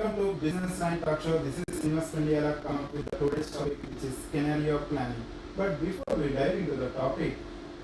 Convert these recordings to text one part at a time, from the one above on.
Welcome to Business Line Talk Show. This is Srinivas Kandiala come up with the today's topic, which is scenario planning. But before we dive into the topic,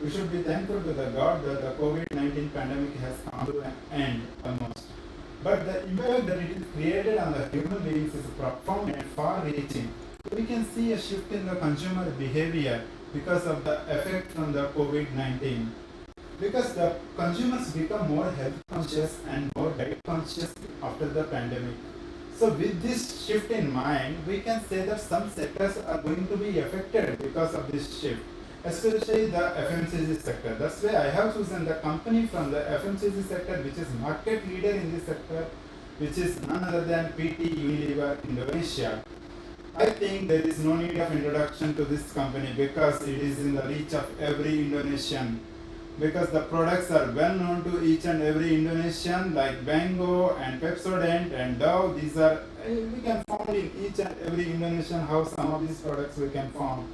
we should be thankful to the God that the COVID-19 pandemic has come to an end almost. But the impact that it is created on the human beings is profound and far-reaching. We can see a shift in the consumer behavior because of the effect from the COVID-19. Because the consumers become more health conscious and more diet conscious after the pandemic. So with this shift in mind, we can say that some sectors are going to be affected because of this shift, especially the FMCG sector. That's why I have chosen the company from the FMCG sector which is market leader in this sector, which is none other than PT Unilever Indonesia. I think there is no need of introduction to this company because it is in the reach of every Indonesian. Because the products are well known to each and every Indonesian, like Bango and Pepsodent and Dove. These are we can find in each and every Indonesian house. Some of these products we can find.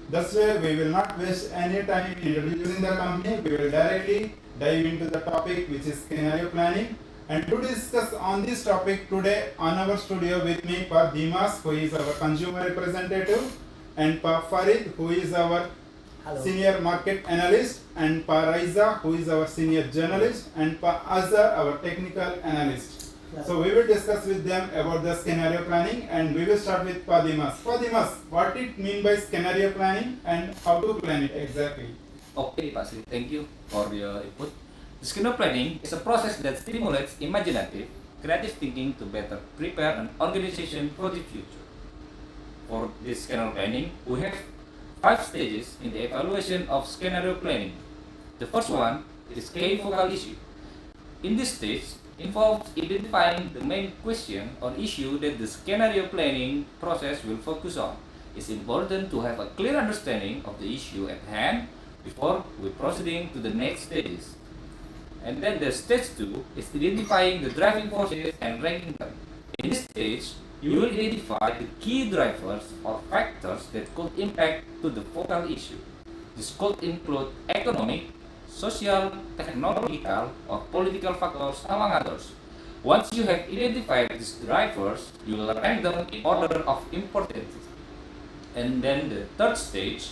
That's why we will not waste any time in introducing the company. We will directly dive into the topic, which is scenario planning. And to discuss on this topic today on our studio with me, Pa Dimas, who is our consumer representative, and Pa Farid, who is our senior market analyst, and Pa Raiza, who is our senior journalist, and Pa Azhar, our technical analyst. So we will discuss with them about the scenario planning, and we will start with Pa Dimas. Pa Dimas, what it mean by scenario planning and how to plan it exactly? Okay, Pak Sri, thank you for your input. The scenario planning is a process that stimulates imaginative, creative thinking to better prepare an organization for the future. For this scenario planning, we have 5 stages in the evaluation of scenario planning. The first one is key focal issue. In this stage, involves identifying the main question or issue that the scenario planning process will focus on. It's important to have a clear understanding of the issue at hand before we proceeding to the next stages. And then the stage 2 is identifying the driving forces and ranking them. In this stage, you will identify the key drivers or factors that could impact to the focal issue. This could include economic, social, technological, or political factors, among others. Once you have identified these drivers, you will rank them in order of importance. And then the third stage,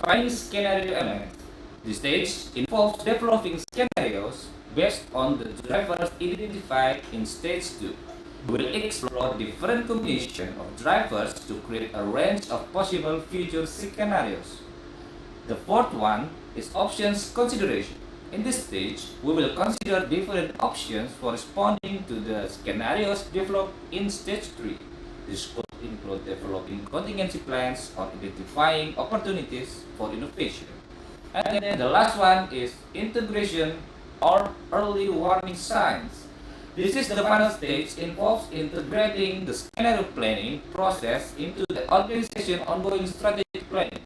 finding scenario elements. This stage involves developing scenarios based on the drivers identified in stage 2. We will explore different combinations of drivers to create a range of possible future scenarios. The fourth one is options consideration. In this stage, we will consider different options for responding to the scenarios developed in stage 3. This could include developing contingency plans or identifying opportunities for innovation. And then the last one is integration or early warning signs. This is the final stage involves integrating the scenario planning process into the organization ongoing strategic planning.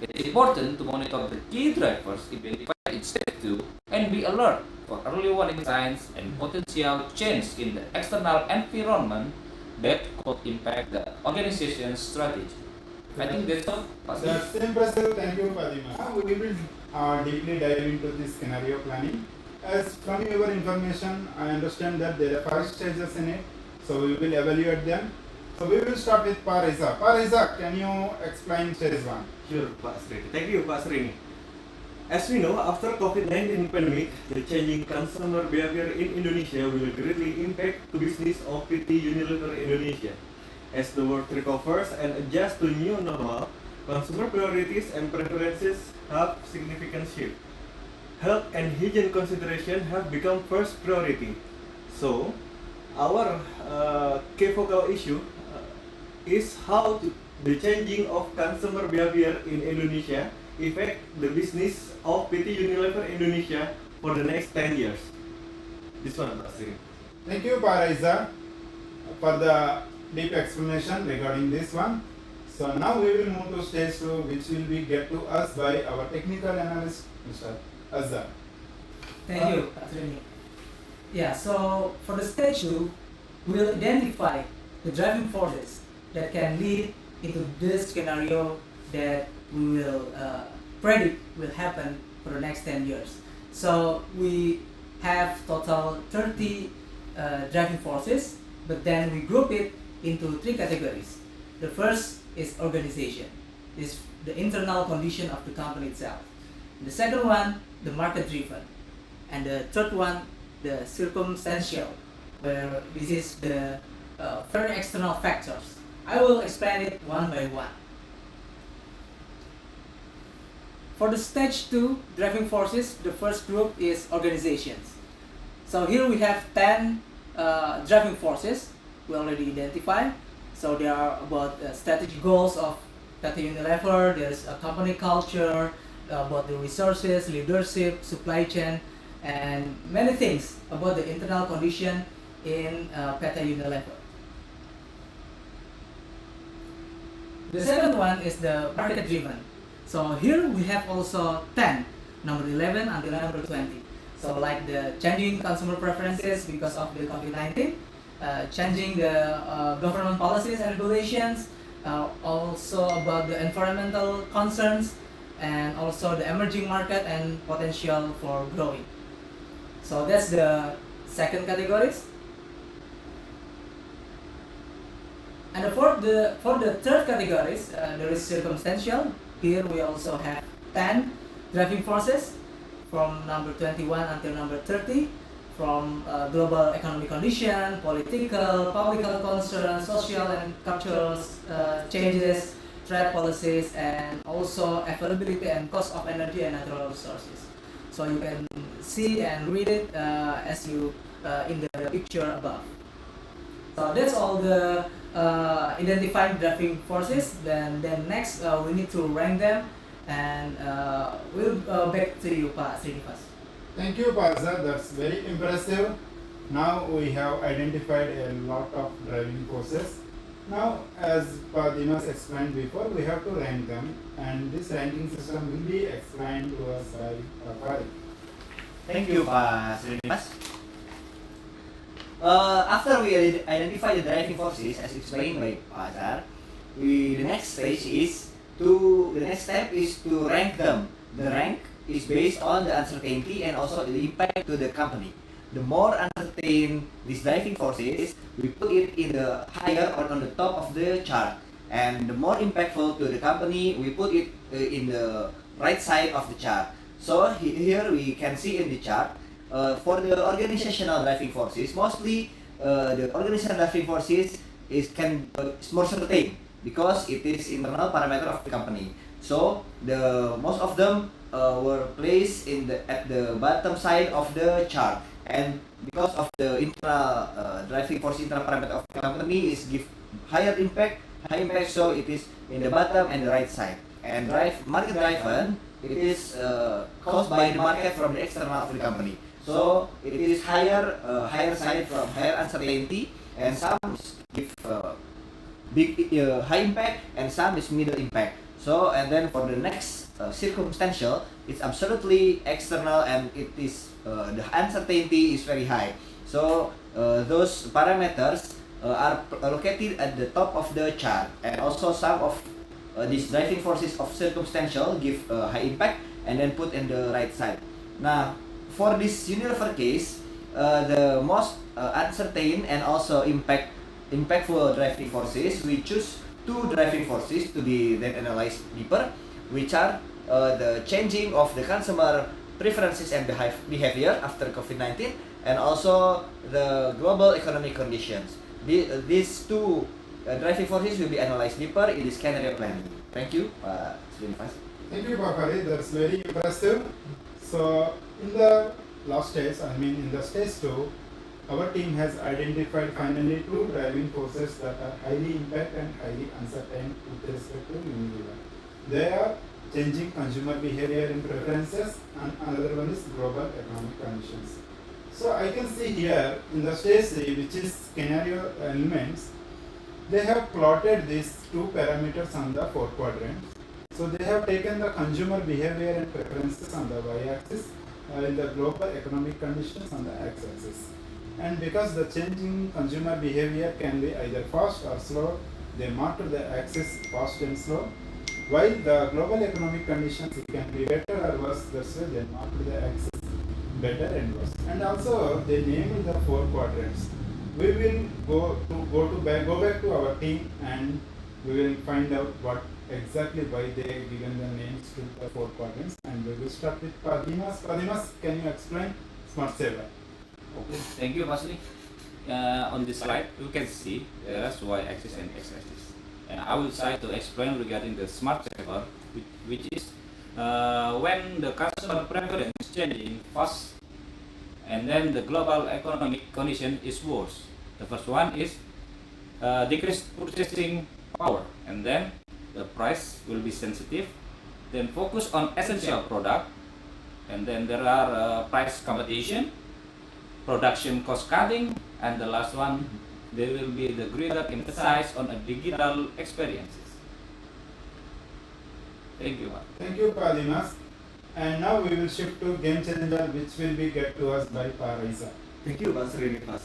It is important to monitor the key drivers identified in step 2 and be alert for early warning signs and potential change in the external environment that could impact the organization's strategy. I think that's all. That's impressive. Thank you, Pa Dimas. Now we will deeply dive into this scenario planning. As from your information, I understand that there are 5 stages in it, so we will evaluate them. So we will start with Pa Raiza. Pa Raiza, can you explain stage 1? Sure, Pak Sri. Thank you, Pak Sri. As we know, after COVID-19 pandemic, the changing consumer behavior in Indonesia will greatly impact the business of PT Unilever Indonesia. As the world recovers and adjusts to new normal, consumer priorities and preferences have significant shift. Health and hygiene consideration have become first priority. So, our key focal issue is how the changing of consumer behavior in Indonesia affect the business of PT Unilever Indonesia for the next 10 years. This one, Pak Sri. Thank you, Pa Raiza, for the deep explanation regarding this one. So now we will move to stage 2, which will be get to us by our technical analyst, Mr. Azhar. Thank you, Pak Srini. Yeah, so for the stage 2, we will identify the driving forces that can lead into this scenario that we will predict will happen for the next 10 years. So we have total 30 driving forces but then we group it into three categories. The first is organization, is the internal condition of the company itself. The second one, the market driven, and the third one, the circumstantial, where this is the very external factors. I will explain it one by one. For the stage 2 driving forces, the first group is organizations. So here we have 10 driving forces we already identified. So there are about strategic goals of Tata Unilever, there's a company culture, about the resources, leadership, supply chain, and many things about the internal condition in Tata Unilever. The second one is the market driven. So here we have also 10, number 11 until number 20. So like the changing consumer preferences because of the COVID-19, changing the government policies and regulations, also about the environmental concerns, and also the emerging market and potential for growing. So that's the second categories. And for the third categories, there is circumstantial. Here we also have 10 driving forces from number 21 until number 30, from global economic condition, political, public health concerns, social and cultural changes, trade policies, and also availability and cost of energy and natural resources. So you can see and read it as you in the picture above. So that's all the identifying driving forces. Then next we need to rank them, and we'll back to you, Pak Srinivas. Thank you, Parza. That's very impressive. Now we have identified a lot of driving forces. Now, as Dimas explained before, we have to rank them, and this ranking system will be explained to us by Farid. Thank you, Pak Srinivas. After we identify the driving forces, as explained by Pak Azhar, the next step is to rank them. The rank is based on the uncertainty and also the impact to the company. The more uncertain these driving forces, we put it in the higher or on the top of the chart. And the more impactful to the company, we put it in the right side of the chart. So here we can see in the chart, for the organizational driving forces, mostly the organizational driving forces is more certain because it is internal parameter of the company. So the most of them were placed at the bottom side of the chart, and because of the internal driving force internal parameter of the company is give high impact, so it is in the bottom and the right side. And market driven, it is caused by the market from the external of the company. So it is higher side from higher uncertainty, and some give big high impact and some is middle impact. So and then for the next circumstantial, it's absolutely external and it is the uncertainty is very high. So those parameters are located at the top of the chart, and also some of these driving forces of circumstantial give high impact and then put in the right side. Now for this Unilever case, the most uncertain and also impactful driving forces, we choose two driving forces to be then analyzed deeper, which are the changing of the consumer preferences and behavior after COVID-19, and also the global economic conditions. These two driving forces will be analyzed deeper in the scenario planning. Thank you, Srinivas. Thank you, Bakari. That's very impressive. So, in the last stage, in the stage 2, our team has identified finally two driving forces that are highly impact and highly uncertain with respect to Unilever. They are changing consumer behavior and preferences, and another one is global economic conditions. So I can see here in the stage 3, which is scenario elements, they have plotted these two parameters on the 4 quadrants. So they have taken the consumer behavior and preferences on the y-axis, while the global economic conditions on the x-axis. And because the changing consumer behavior can be either fast or slow, they mark to the axis fast and slow, while the global economic conditions can be better or worse, that's why they mark to the axis better and worse. And also they named the 4 quadrants, we will go back to our team and we will find out what exactly why they given the names to the 4 quadrants, and we will start with Padimas. Padimas, can you explain Smart Saver? Okay, thank you, Masri. On this slide, you can see there is y-axis and x-axis. And I will try to explain regarding the smart saver, which is when the customer preference is changing fast, and then the global economic condition is worse. The first one is decreased purchasing power, and then the price will be sensitive. Then focus on essential product, and then there are price competition, production cost cutting, and the last one, there will be the greater emphasis on a digital experiences. Thank you. Thank you, Padimas. And now we will shift to Game Changer, which will be get to us by Parisa. Thank you, Pak Srinivas.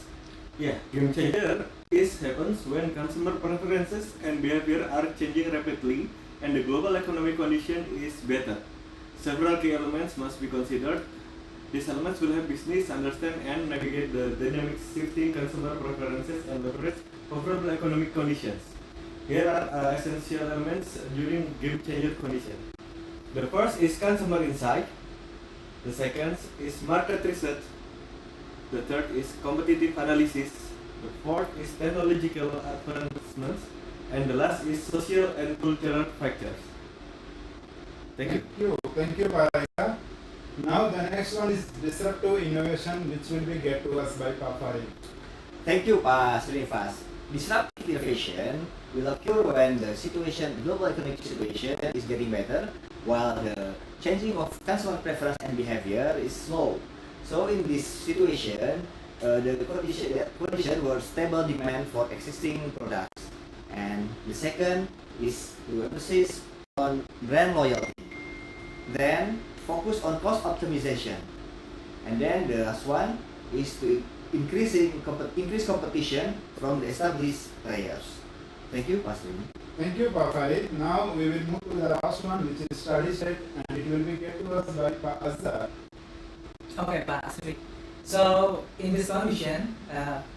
Yeah, game changer happens when consumer preferences and behavior are changing rapidly and the global economic condition is better. Several key elements must be considered. These elements will help business understand and navigate the dynamic shifting consumer preferences and leverage favorable economic conditions. Here are essential elements during game changer condition. The first is consumer insight. The second is market research. The third is competitive analysis. The fourth is technological advancements. And the last is social and cultural factors. Thank you. Thank you, Parisa. Now the next one is disruptive innovation, which will be get to us by Papari. Thank you, Pak Srinivas. Disruptive innovation will occur when the global economic situation is getting better, while the changing of consumer preference and behavior is slow. So in this situation, the condition were stable demand for existing products. And the second is to emphasize on brand loyalty. Then focus on cost optimization. And then the last one is to increase competition from the established players. Thank you, Pak Srini. Thank you, Papari. Now we will move to the last one, which is study set, and it will be get to us by Pak Azhar. Okay, Pak Asri. So in this condition,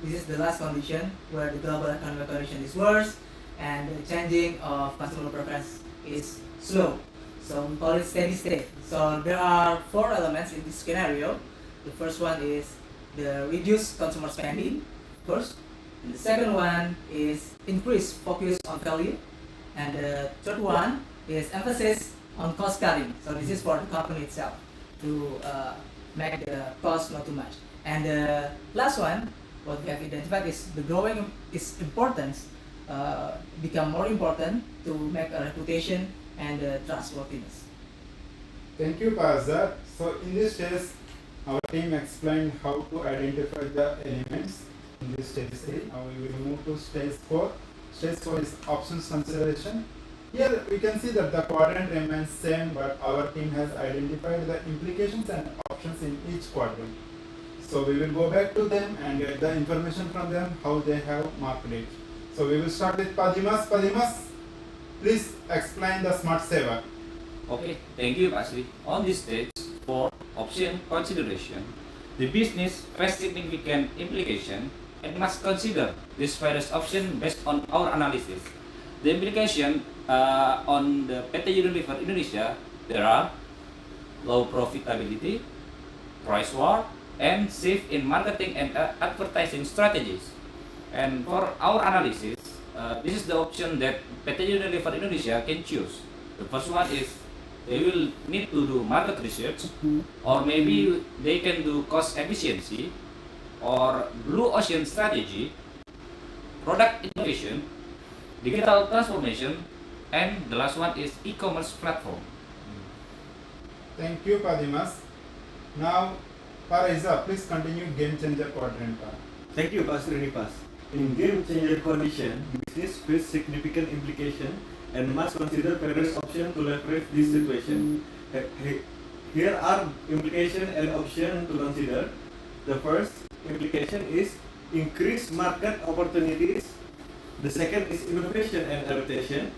this is the last condition where the global economic condition is worse and the changing of customer preference is slow. So we call it steady state. So there are 4 elements in this scenario. The first one is the reduced consumer spending, first. And the second one is increased focus on value. And the third one is emphasis on cost cutting. So this is for the company itself to make the cost not too much. And the last one, what we have identified is the growing is importance become more important to make a reputation and trustworthiness. Thank you, Pak Azhar. So in this case, our team explained how to identify the elements in this stage 3. Now we will move to stage 4. Stage 4 is options consideration. Here we can see that the quadrant remains same, but our team has identified the implications and options in each quadrant. So we will go back to them and get the information from them how they have marked it. So we will start with Padimas. Padimas, please explain the smart saver. Okay, thank you, Asri. On this stage, for option consideration, the business face significant implication and must consider this various option based on our analysis. The implication on the PT Unilever Indonesia, there are low profitability, price war, and shift in marketing and advertising strategies. And for our analysis, this is the option that PT Unilever Indonesia can choose. The first one is they will need to do market research, or maybe they can do cost efficiency, or blue ocean strategy, product innovation, digital transformation, and the last one is e-commerce platform. Thank you, Padimas. Now, Parisa, please continue game changer quadrant. Thank you, Pak Srinivas. In game changer condition, business face significant implication and must consider various options to leverage this situation. Here are implication and option to consider. The first implication is increased market opportunities. The second is innovation and adaptation.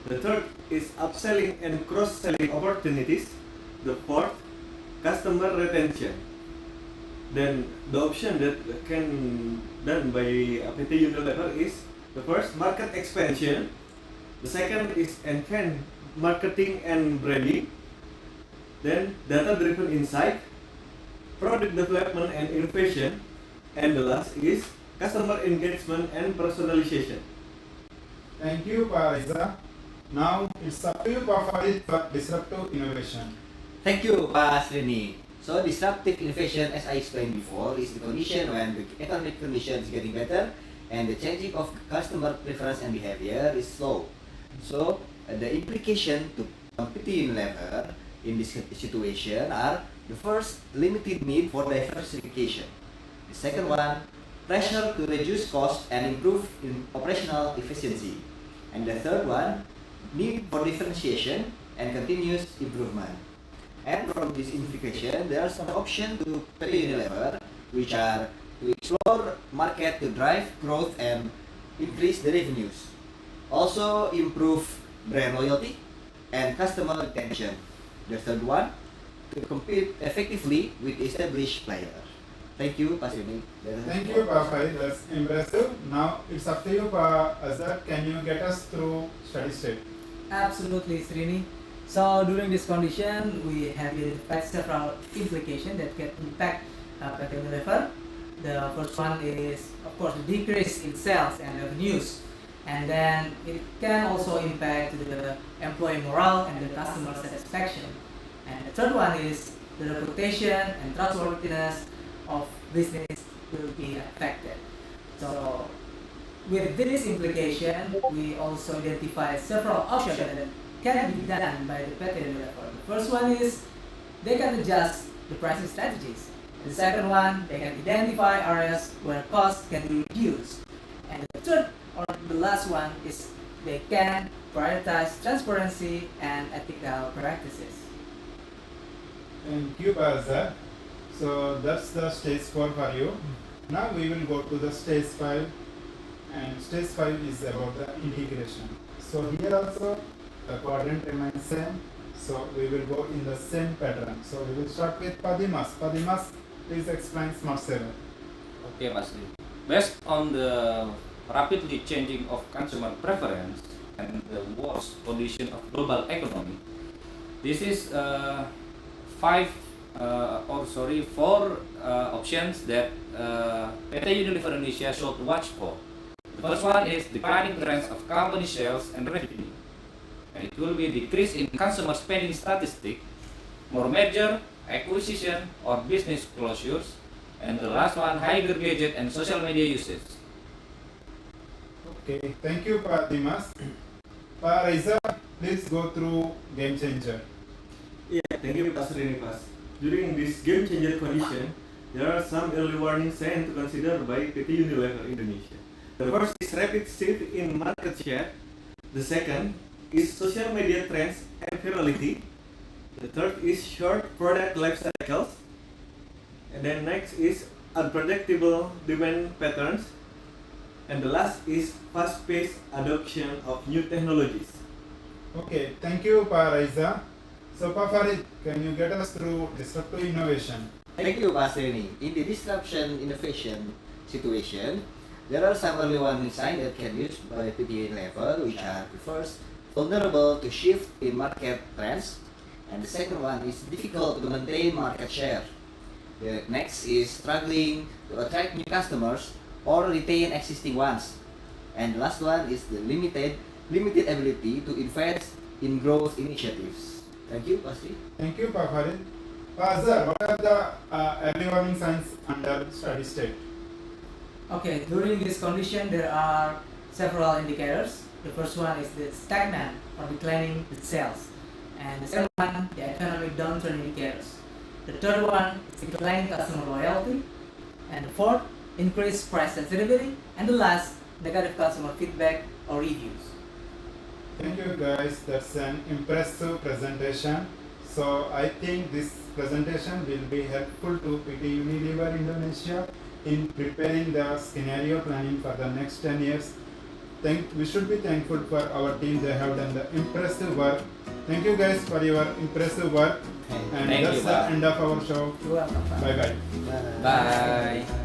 The third is upselling and cross-selling opportunities. The fourth, customer retention. Then the option that can done by PT Unilever is the first market expansion, the second is enhance marketing and branding, then data-driven insight, product development and innovation, and the last is customer engagement and personalization. Thank you, Pak Reza. Now it's up to you, Pak Farid, for disruptive innovation. Thank you, Pak Srini. So disruptive innovation, as I explained before, is the condition when the economic condition is getting better and the changing of customer preference and behavior is slow. So the implication to PT Unilever in this situation are the first, limited need for diversification. The second one, pressure to reduce cost and improve in operational efficiency. And the third one, need for differentiation and continuous improvement. And from this implication, there are some options to PT Unilever, which are to explore market to drive growth and increase the revenues. Also improve brand loyalty and customer retention. The third one, to compete effectively with established players. Thank you, Pak Srini. Thank you, Pak Farid. That's impressive. Now it's up to you, Pak Azhar. Can you get us through steady state? Absolutely, Srini. So during this condition, we have identified several implications that can impact PT Unilever. The first one is, of course, the decrease in sales and revenues, and then it can also impact the employee morale and the customer satisfaction. And the third one is the reputation and trustworthiness of business will be affected. So with this implication, we also identify several options that can be done by the PT Unilever. The first one is they can adjust the pricing strategies. The second one, they can identify areas where costs can be reduced. And the third or the last one is they can prioritize transparency and ethical practices. Thank you, Pak Azhar. So that's the stage 4 for you. Now we will go to the stage 5, and stage 5 is about the integration. So here also the quadrant remains same. So we will go in the same pattern. So we will start with Padimas. Padimas, please explain Smart 7. Okay, Mas Lee. Based on the rapidly changing of consumer preference and the worse condition of global economy, this is four options that PT Unilever Indonesia should watch for. The first one is declining trends of company sales and revenue. And it will be decrease in consumer spending statistic, more merger, acquisition, or business closures. And the last one, higher gadget and social media usage. Okay, thank you, Pak Dimas. Pak Reza, please go through game changer. Yeah, thank you, Pak Srinivas. During this game changer condition, there are some early warning signs to consider by PT Unilever Indonesia. The first is rapid shift in market share. The second is social media trends and virality. The third is short product life cycles. And then next is unpredictable demand patterns. And the last is fast-paced adoption of new technologies. Okay, thank you, Pak Reza. So, Pak Farid, can you get us through disruptive innovation? Thank you, Pak Srini. In the disruption innovation situation, there are some early warning signs that can be used by PT Unilever, which are the first, vulnerable to shift in market trends, and the second one is difficult to maintain market share. The next is struggling to attract new customers or retain existing ones, and the last one is the limited ability to invest in growth initiatives. Thank you, Pak Sri. Thank you, Pak Farid. Pak Azhar, what are the early warning signs under steady state? Okay, during this condition, there are several indicators. The first one is the stagnant or declining the sales, and the second one, the economic downturn indicators. The third one is declining customer loyalty, and the fourth, increased price sensitivity, and the last, negative customer feedback or reviews. Thank you, guys. That's an impressive presentation. So I think this presentation will be helpful to PT Unilever Indonesia in preparing the scenario planning for the next 10 years. We should be thankful for our team. They have done the impressive work Thank you guys for your impressive work. And Thank that's you, the Pak. end of our show. You're welcome, Pak. Bye bye. Bye.